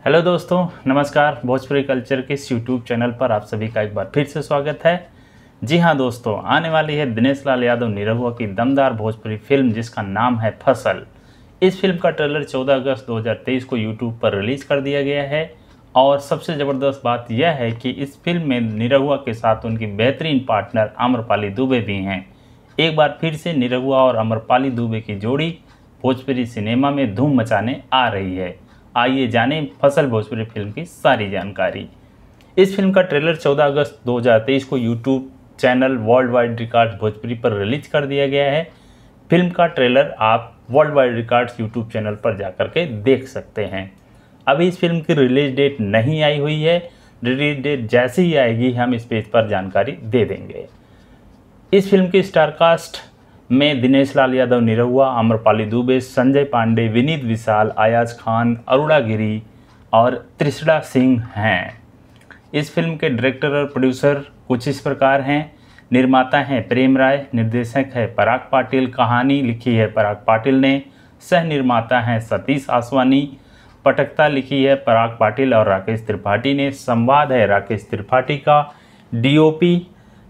Hello दोस्तों, नमस्कार। Bhojpuri culture के इस यूट्यूब चैनल पर आप सभी का एक बार फिर से स्वागत है। जी हाँ दोस्तों, आने वाली है दिनेश लाल यादव निरहुआ की दमदार भोजपुरी फिल्म जिसका नाम है फसल। इस फिल्म का ट्रेलर 14 अगस्त 2023 को यूट्यूब पर रिलीज़ कर दिया गया है और सबसे ज़बरदस्त बात यह है कि इस फिल्म में निरहुआ के साथ उनकी बेहतरीन पार्टनर आम्रपाली दुबे भी हैं। एक बार फिर से निरहुआ और आम्रपाली दुबे की जोड़ी भोजपुरी सिनेमा में धूम मचाने आ रही है। आइए जानें फसल भोजपुरी फिल्म की सारी जानकारी। इस फिल्म का ट्रेलर 14 अगस्त 2023 को YouTube channel world wide records Bhojpuri पर रिलीज कर दिया गया है। फिल्म का ट्रेलर आप world wide records YouTube channel पर जाकर के देख सकते हैं। अभी इस फिल्म की रिलीज डेट नहीं आई हुई है। रिलीज डेट जैसे ही आएगी हम इस पेज पर जानकारी दे देंगे। इस फिल्म की स्टारकास्ट में दिनेश लाल यादव निरहुआ, आम्रपाली दुबे, संजय पांडे, विनीत विशाल, अयाज खान, अरुणा गिरी और त्रिशड़ा सिंह हैं। इस फिल्म के डायरेक्टर और प्रोड्यूसर कुछ इस प्रकार हैं। निर्माता हैं प्रेम राय, निर्देशक है पराग पाटिल, कहानी लिखी है पराग पाटिल ने, सह निर्माता हैं सतीश आसवानी, पटकथा लिखी है पराग पाटिल और राकेश त्रिपाठी ने, संवाद है राकेश त्रिपाठी का, डीओपी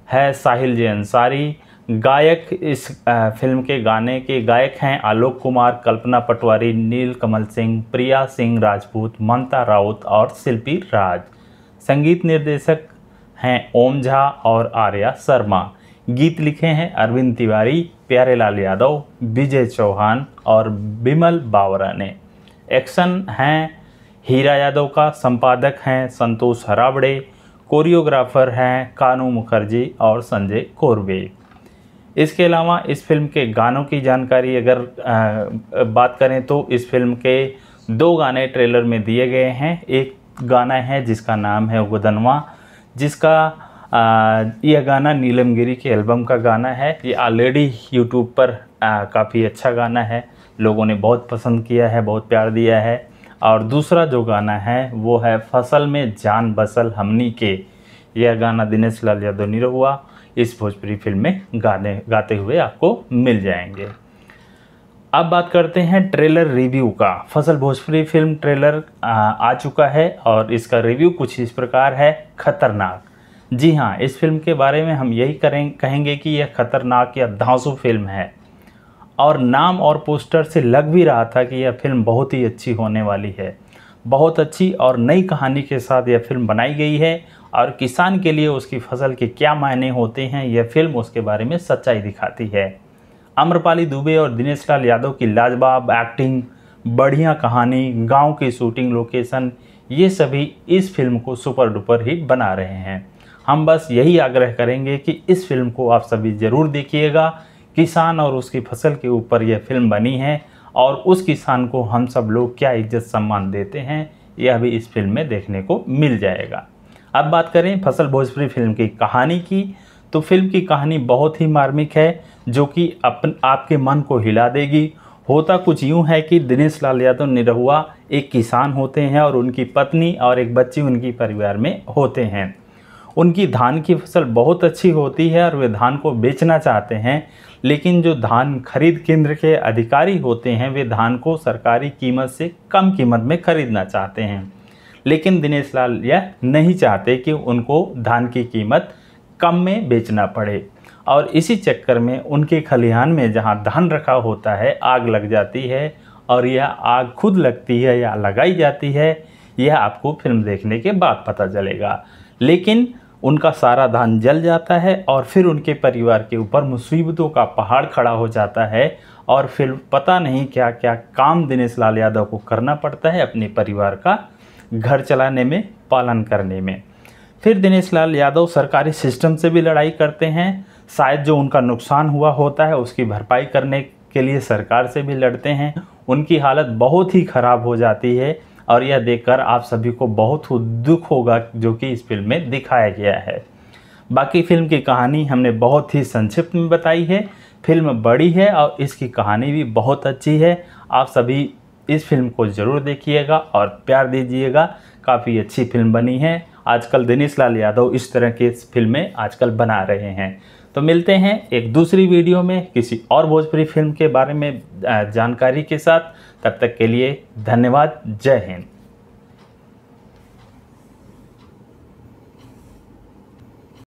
है साहिल जे अंसारी। गायक इस फिल्म के गाने के गायक हैं आलोक कुमार, कल्पना पटवारी, नील कमल सिंह, प्रिया सिंह राजपूत, ममता राउत और शिल्पी राज। संगीत निर्देशक हैं ओम झा और आर्या शर्मा। गीत लिखे हैं अरविंद तिवारी, प्यारे लाल यादव, विजय चौहान और बिमल बावरा ने। एक्शन हैं हीरा यादव का, संपादक हैं संतोष हराबड़े, कोरियोग्राफर हैं कानू मुखर्जी और संजय कोरबे। इसके अलावा इस फिल्म के गानों की जानकारी अगर बात करें तो इस फिल्म के 2 गाने ट्रेलर में दिए गए हैं। एक गाना है जिसका नाम है गुदनवा, जिसका यह गाना नीलम गिरी के एल्बम का गाना है। ये ऑलरेडी यूट्यूब पर काफ़ी अच्छा गाना है, लोगों ने बहुत पसंद किया है, बहुत प्यार दिया है। और दूसरा जो गाना है वो है फसल में जान बसल हमनी के। यह गाना दिनेश लाल यादव निरहुआ इस भोजपुरी फिल्म में गाते हुए आपको मिल जाएंगे। अब बात करते हैं ट्रेलर रिव्यू का। फसल भोजपुरी फिल्म ट्रेलर आ चुका है और इसका रिव्यू कुछ इस प्रकार है, खतरनाक। जी हाँ, इस फिल्म के बारे में हम यही कहेंगे कि यह खतरनाक या धांसू फिल्म है और नाम और पोस्टर से लग भी रहा था कि यह फिल्म बहुत ही अच्छी होने वाली है। बहुत अच्छी और नई कहानी के साथ यह फिल्म बनाई गई है और किसान के लिए उसकी फसल के क्या मायने होते हैं यह फिल्म उसके बारे में सच्चाई दिखाती है। आम्रपाली दुबे और दिनेश लाल यादव की लाजवाब एक्टिंग, बढ़िया कहानी, गांव की शूटिंग लोकेशन, ये सभी इस फिल्म को सुपर डुपर हिट बना रहे हैं। हम बस यही आग्रह करेंगे कि इस फिल्म को आप सभी ज़रूर देखिएगा। किसान और उसकी फसल के ऊपर यह फिल्म बनी है और उस किसान को हम सब लोग क्या इज्जत सम्मान देते हैं यह भी इस फिल्म में देखने को मिल जाएगा। अब बात करें फसल भोजपुरी फिल्म की कहानी की, तो फिल्म की कहानी बहुत ही मार्मिक है जो कि आपके मन को हिला देगी। होता कुछ यूँ है कि दिनेश लाल यादव निरहुआ एक किसान होते हैं और उनकी पत्नी और एक बच्ची उनकी परिवार में होते हैं। उनकी धान की फसल बहुत अच्छी होती है और वे धान को बेचना चाहते हैं, लेकिन जो धान खरीद केंद्र के अधिकारी होते हैं वे धान को सरकारी कीमत से कम कीमत में खरीदना चाहते हैं। लेकिन दिनेश लाल यह नहीं चाहते कि उनको धान की कीमत कम में बेचना पड़े और इसी चक्कर में उनके खलिहान में जहां धान रखा होता है आग लग जाती है और यह आग खुद लगती है या लगाई जाती है, यह आपको फिल्म देखने के बाद पता चलेगा। लेकिन उनका सारा धान जल जाता है और फिर उनके परिवार के ऊपर मुसीबतों का पहाड़ खड़ा हो जाता है और फिर पता नहीं क्या क्या काम दिनेश लाल यादव को करना पड़ता है अपने परिवार का घर चलाने में, पालन करने में। फिर दिनेश लाल यादव सरकारी सिस्टम से भी लड़ाई करते हैं, शायद जो उनका नुकसान हुआ होता है उसकी भरपाई करने के लिए सरकार से भी लड़ते हैं। उनकी हालत बहुत ही ख़राब हो जाती है और यह देखकर आप सभी को बहुत दुख होगा जो कि इस फिल्म में दिखाया गया है। बाकी फिल्म की कहानी हमने बहुत ही संक्षिप्त में बताई है। फिल्म बड़ी है और इसकी कहानी भी बहुत अच्छी है। आप सभी इस फिल्म को ज़रूर देखिएगा और प्यार दीजिएगा। काफ़ी अच्छी फिल्म बनी है। आजकल दिनेश लाल यादव इस तरह की फिल्में आजकल बना रहे हैं। तो मिलते हैं एक दूसरी वीडियो में किसी और भोजपुरी फिल्म के बारे में जानकारी के साथ। तब तक के लिए धन्यवाद। जय हिंद।